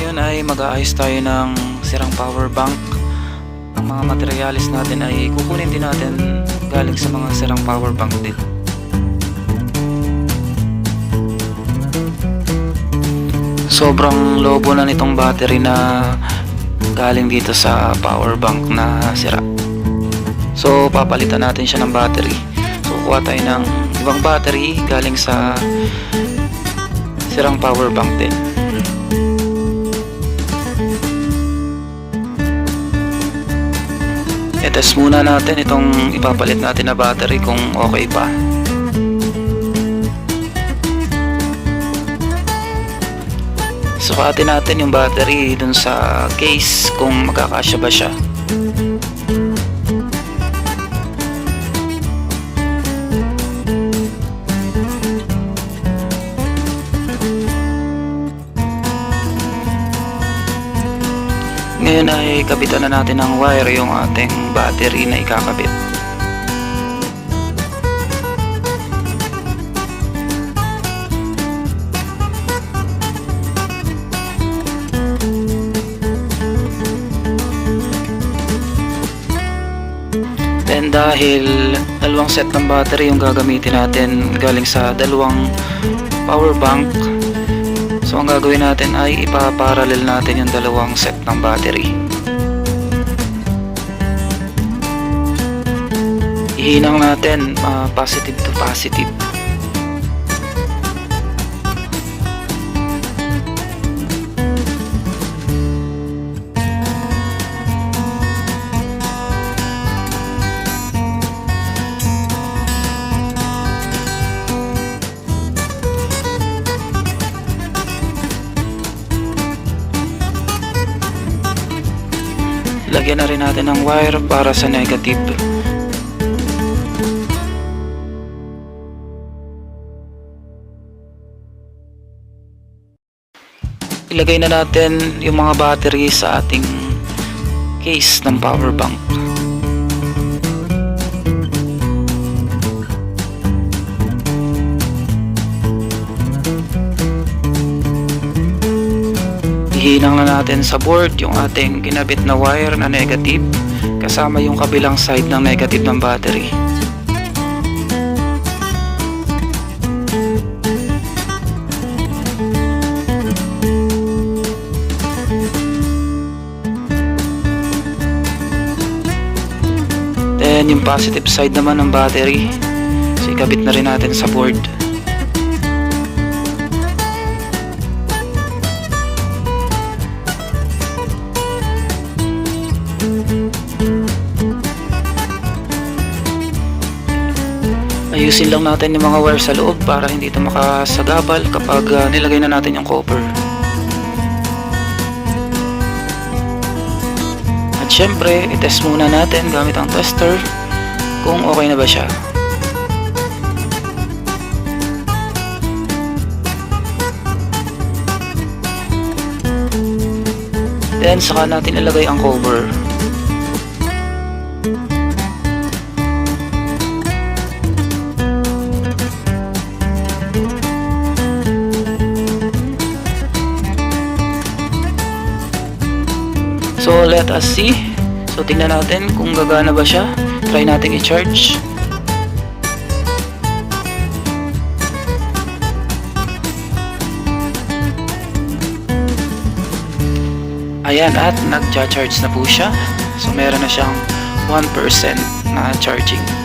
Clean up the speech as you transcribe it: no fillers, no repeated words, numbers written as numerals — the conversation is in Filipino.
Ngayon ay mag-aayos tayo ng sirang power bank. Ang mga materialis natin ay kukunin din natin galing sa mga sirang power bank din. Sobrang lobo na nitong battery na galing dito sa power bank na sira. So papalitan natin siya ng battery. So kuha tayo ng ibang battery galing sa sirang power bank din. I-test muna natin itong ipapalit natin na battery kung okay pa. Sukatin natin yung battery dun sa case kung magkakasya ba siya. Ngayon ay kabitan na natin ng wire yung ating battery na ikakabit. Then dahil dalawang set ng battery yung gagamitin natin galing sa dalawang power bank, so ang gagawin natin ay ipaparallel natin yung dalawang set ng battery. Ihinang natin positive to positive. Lagyan na rin natin ng wire para sa negative. Ilagay na natin yung mga battery sa ating case ng power bank. Ihinang na natin sa board yung ating kinabit na wire na negative kasama yung kabilang side ng negative ng battery. Then yung positive side naman ng battery, so ikabit na rin natin sa board. Ayusin lang natin yung mga wire sa loob para hindi ito makasagabal kapag nilagay na natin yung copper. At syempre, itest muna natin gamit ang tester kung okay na ba siya. Then saka natin ilagay ang cover. So let us see. So tingnan natin kung gagana ba siya. Try natin i-charge. Ayan, at nag-charge na po siya. So meron na siyang 1% na charging.